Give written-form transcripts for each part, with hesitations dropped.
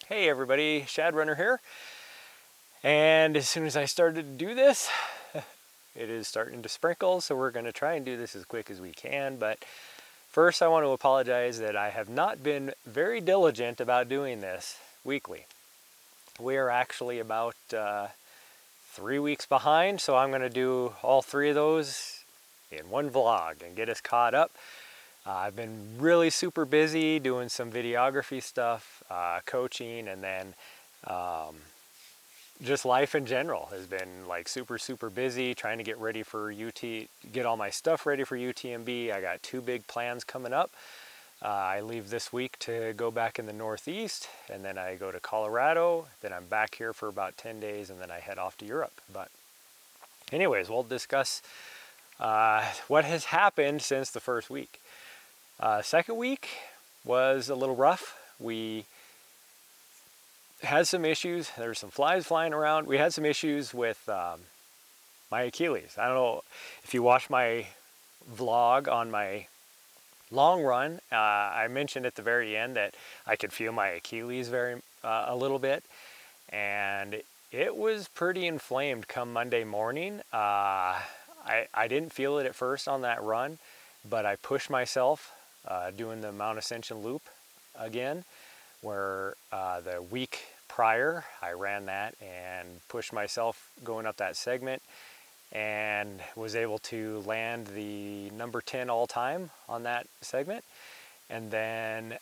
Hey everybody, Shad Runner here. And as soon as I started to do this, it is starting to sprinkle, so we're going to try and do this as quick as we can. But first I want to apologize that I have not been very diligent about doing this weekly. We are actually about 3 weeks behind, so I'm going to do all three of those in one vlog and get us caught up. I've been really super busy doing some videography stuff, coaching, and then just life in general has been like super busy trying to get ready for get all my stuff ready for UTMB. I got two big plans coming up. I leave this week to go back in the Northeast, and then I go to Colorado. Then I'm back here for about 10 days, and then I head off to Europe. But anyways, we'll discuss what has happened since the first week. Second week was a little rough. We had some issues. There were some flies flying around. We had some issues with my Achilles. I don't know if you watched my vlog on my long run. I mentioned at the very end that I could feel my Achilles a little bit, and it was pretty inflamed come Monday morning. I didn't feel it at first on that run, but I pushed myself doing the Mount Ascension loop again, where the week prior I ran that and pushed myself going up that segment and was able to land the number 10 all time on that segment. And then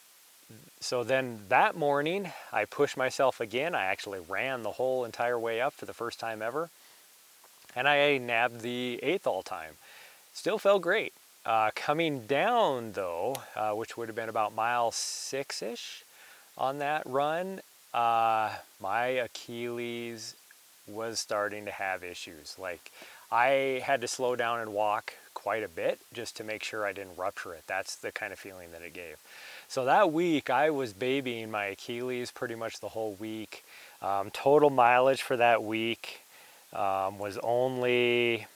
that morning I pushed myself again. I actually ran the whole entire way up for the first time ever, and I nabbed the 8th all time. Still felt great. Coming down though, which would have been about mile 6-ish on that run, my Achilles was starting to have issues. Like, I had to slow down and walk quite a bit just to make sure I didn't rupture it. That's the kind of feeling that it gave. So that week I was babying my Achilles pretty much the whole week. Total mileage for that week was only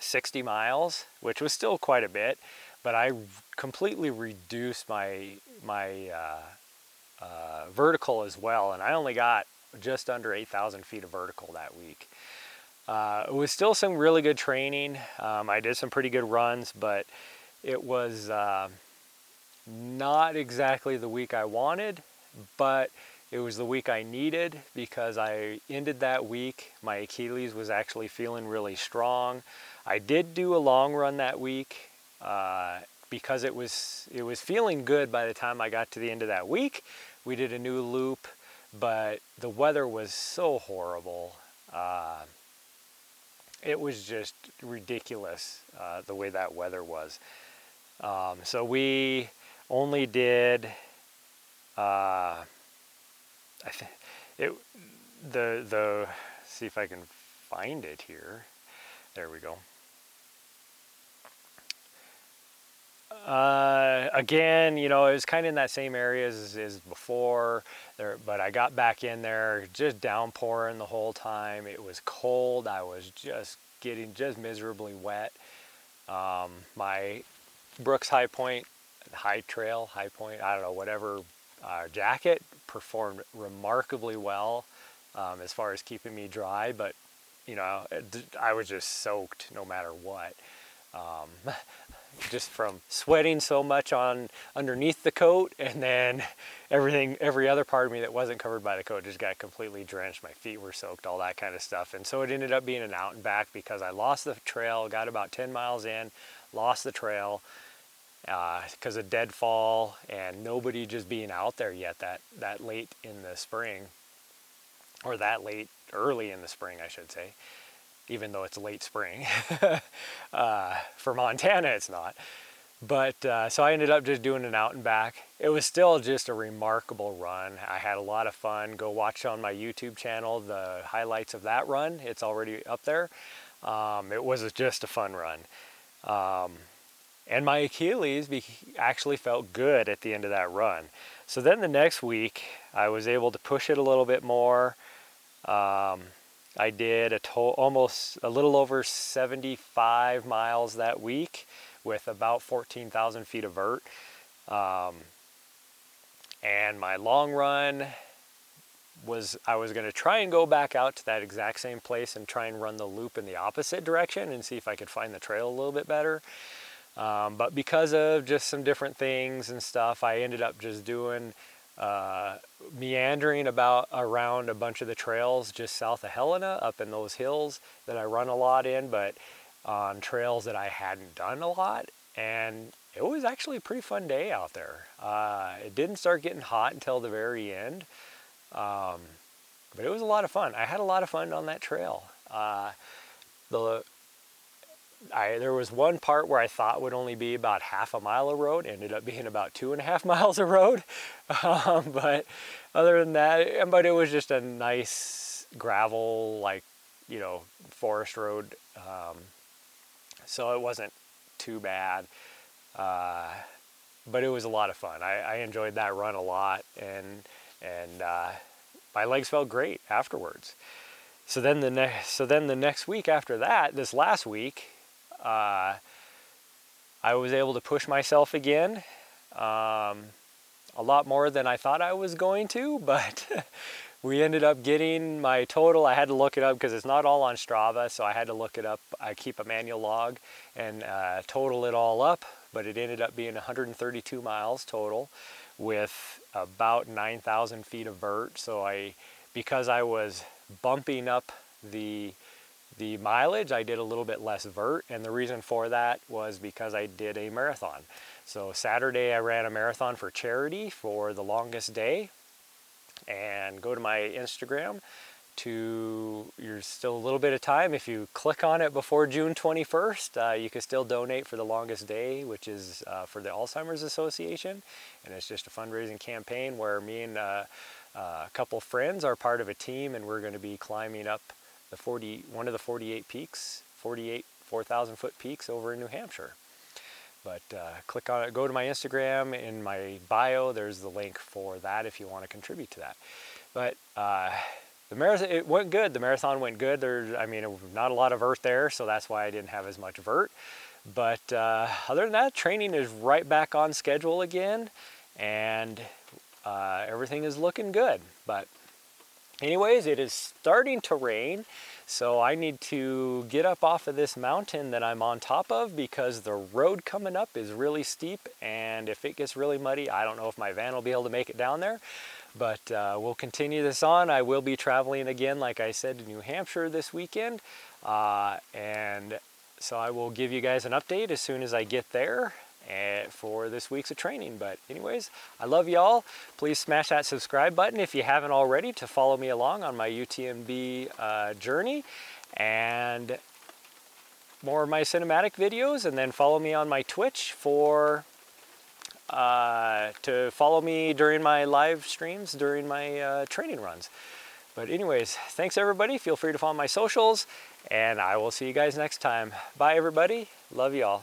60 miles, which was still quite a bit, but I completely reduced my vertical as well, and I only got just under 8,000 feet of vertical that week. It was still some really good training. I did some pretty good runs, but it was not exactly the week I wanted, but it was the week I needed, because I ended that week, my Achilles was actually feeling really strong. I did do a long run that week because it was feeling good by the time I got to the end of that week. We did a new loop, but the weather was so horrible. It was just ridiculous the way that weather was. So we only did see if I can find it here. There we go. Again, it was kind of in that same area as before, but I got back in there, just downpouring the whole time. It was cold. I was just getting miserably wet. My Brooks High Point, I don't know, whatever, jacket performed remarkably well as far as keeping me dry, but I was just soaked no matter what. Just from sweating so much underneath the coat, and then every other part of me that wasn't covered by the coat just got completely drenched. My feet were soaked, all that kind of stuff. And so it ended up being an out and back, because I lost the trail, got about 10 miles in, lost the trail because of deadfall and nobody just being out there yet that late in the spring, or early in the spring, I should say, even though it's late spring. For Montana, it's not. But so I ended up just doing an out and back. It was still just a remarkable run. I had a lot of fun. Go watch on my YouTube channel the highlights of that run. It's already up there. It was just a fun run. And my Achilles actually felt good at the end of that run. So then the next week, I was able to push it a little bit more. I did almost a little over 75 miles that week with about 14,000 feet of vert. And my long run was, I was going to try and go back out to that exact same place and try and run the loop in the opposite direction and see if I could find the trail a little bit better. But because of just some different things and stuff, I ended up just doing meandering around a bunch of the trails just south of Helena, up in those hills that I run a lot in, but on trails that I hadn't done a lot. And it was actually a pretty fun day out there. It didn't start getting hot until the very end, but it was a lot of fun. I had a lot of fun on that trail. There was one part where I thought would only be about half a mile of road, ended up being about 2.5 miles of road. But other than that, but it was just a nice gravel, like, forest road. So it wasn't too bad. But it was a lot of fun. I enjoyed that run a lot, and my legs felt great afterwards. So then the next week after that, this last week, I was able to push myself again, a lot more than I thought I was going to, but we ended up getting my total. I had to look it up because it's not all on Strava, so I had to look it up. I keep a manual log and total it all up, but it ended up being 132 miles total with about 9,000 feet of vert. So because I was bumping up the mileage, I did a little bit less vert, and the reason for that was because I did a marathon. So Saturday I ran a marathon for charity for the longest day, and go to my Instagram you're still a little bit of time. If you click on it before June 21st, you can still donate for the longest day, which is for the Alzheimer's Association, and it's just a fundraising campaign where me and a couple friends are part of a team, and we're going to be climbing up one of the 48 peaks, 4,000 foot peaks over in New Hampshire. But click on it, go to my Instagram. In my bio, there's the link for that if you want to contribute to that. But the marathon, it went good. The marathon went good. Not a lot of vert there, so that's why I didn't have as much vert. But other than that, training is right back on schedule again, and everything is looking good. But anyways, it is starting to rain, so I need to get up off of this mountain that I'm on top of because the road coming up is really steep, and if it gets really muddy, I don't know if my van will be able to make it down there. But we'll continue this on. I will be traveling again, like I said, to New Hampshire this weekend, and so I will give you guys an update as soon as I get there for this week's of training. But anyways, I love y'all. Please smash that subscribe button if you haven't already to follow me along on my UTMB journey and more of my cinematic videos, and then follow me on my Twitch to follow me during my live streams during my training runs. But anyways, thanks everybody. Feel free to follow my socials, and I will see you guys next time. Bye everybody. Love y'all.